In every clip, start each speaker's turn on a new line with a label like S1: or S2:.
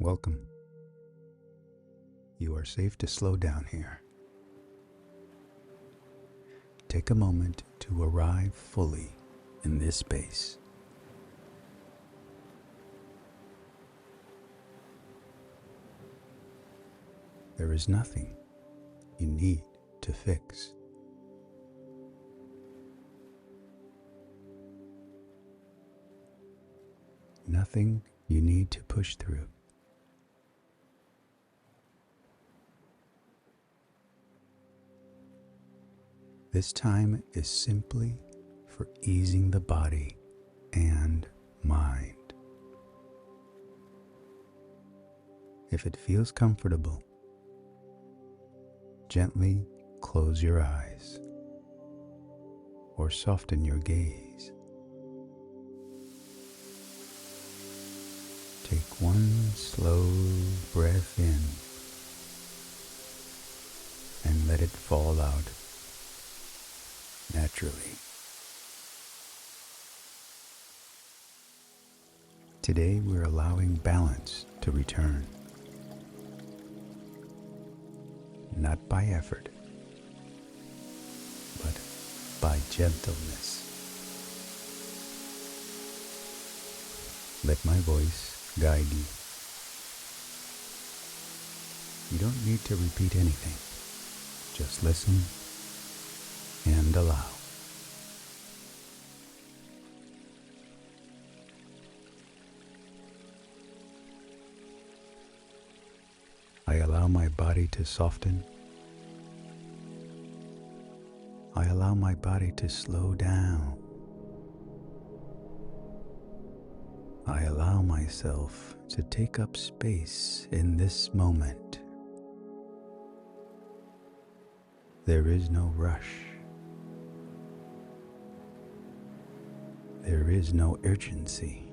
S1: Welcome. You are safe to slow down here. Take a moment to arrive fully in this space. There is nothing you need to fix. Nothing you need to push through. This time is simply for easing the body and mind. If it feels comfortable, gently close your eyes or soften your gaze. Take one slow breath in and let it fall out naturally. Today we're allowing balance to return. Not by effort, but by gentleness. Let my voice guide you. You don't need to repeat anything. Just listen and allow. I allow my body to soften. I allow my body to slow down. I allow myself to take up space in this moment. There is no rush. There is no urgency.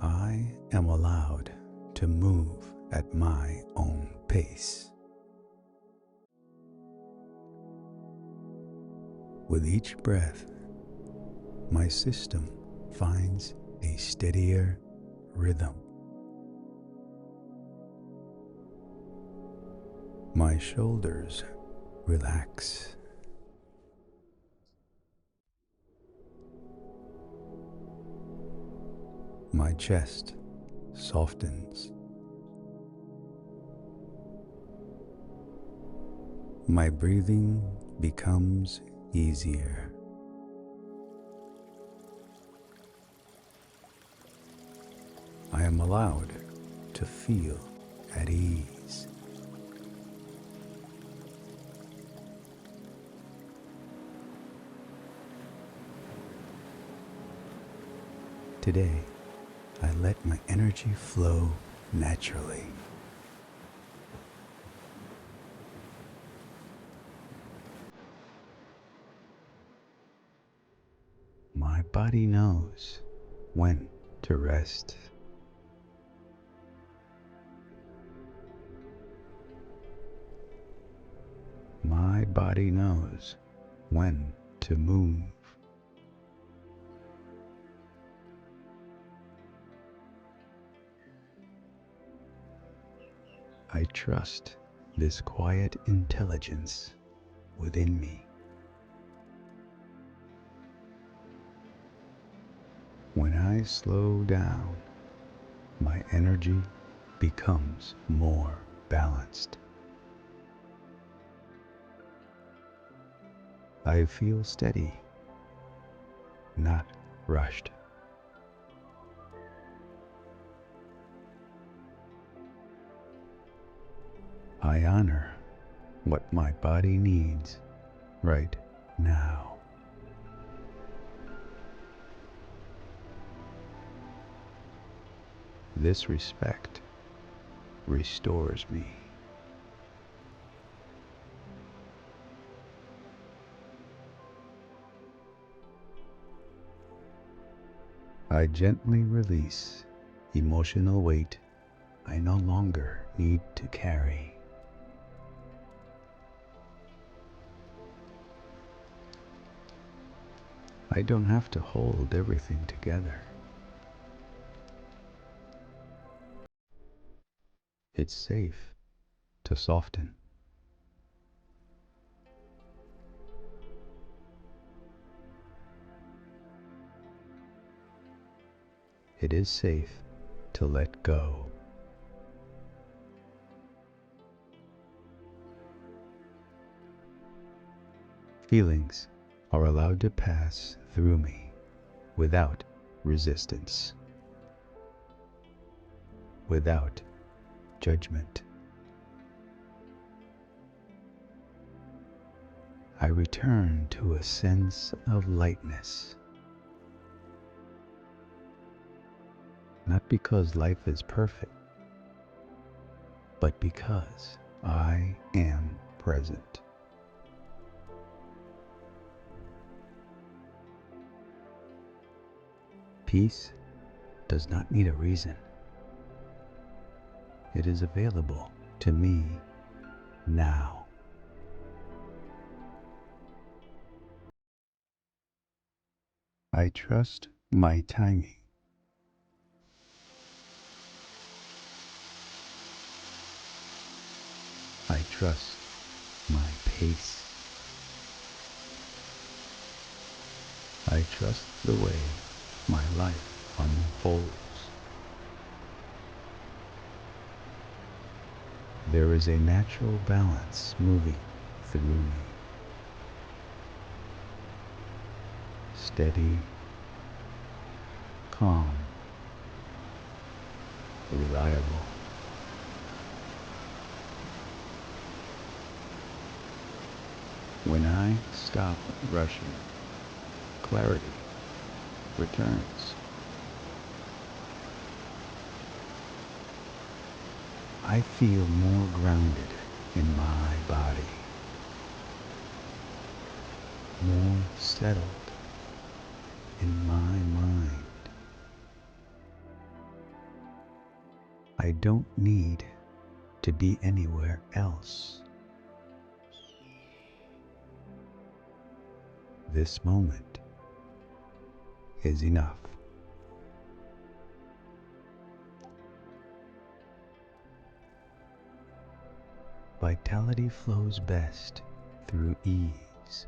S1: I am allowed to move at my own pace. With each breath, my system finds a steadier rhythm. My shoulders relax. My chest softens. My breathing becomes easier. I am allowed to feel at ease. Today, I let my energy flow naturally. My body knows when to rest. My body knows when to move. I trust this quiet intelligence within me. When I slow down, my energy becomes more balanced. I feel steady, not rushed. I honor what my body needs right now. This respect restores me. I gently release emotional weight I no longer need to carry. I don't have to hold everything together. It's safe to soften. It is safe to let go. Feelings are allowed to pass through me without resistance, without judgment. I return to a sense of lightness, not because life is perfect, but because I am present. Peace does not need a reason. It is available to me now. I trust my timing. I trust my pace. I trust the way my life unfolds. There is a natural balance moving through me. Steady, calm, reliable. When I stop rushing, clarity returns. I feel more grounded in my body, more settled in my mind. I don't need to be anywhere else. This moment is enough. Vitality flows best through ease.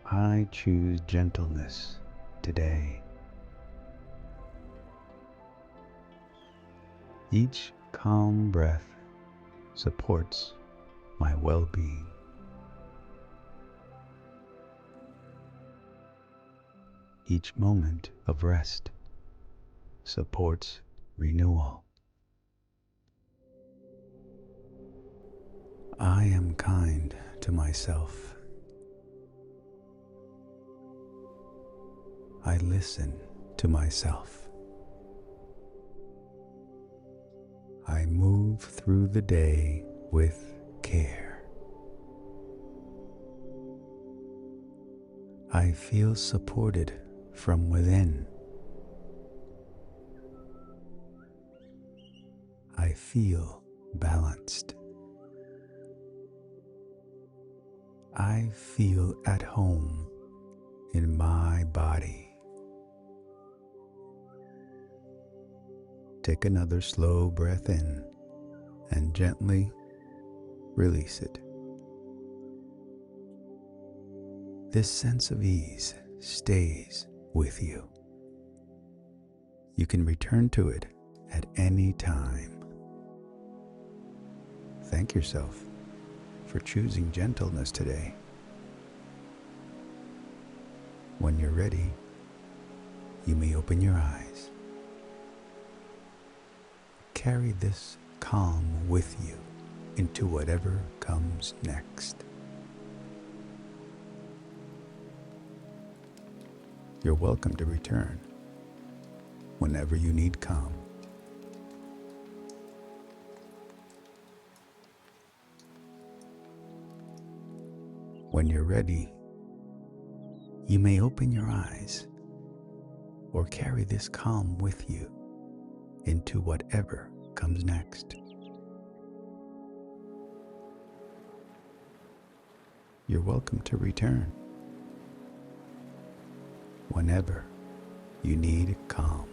S1: I choose gentleness today. Each calm breath supports my well-being. Each moment of rest supports renewal. I am kind to myself. I listen to myself. I move through the day with care. I feel supported from within. I feel balanced. I feel at home in my body. Take another slow breath in and gently release it. This sense of ease stays with you. You can return to it at any time. Thank yourself for choosing gentleness today. When you're ready, you may open your eyes. Carry this calm with you into whatever comes next. You're welcome to return whenever you need calm. When you're ready, you may open your eyes or carry this calm with you into whatever comes next. You're welcome to return whenever you need calm.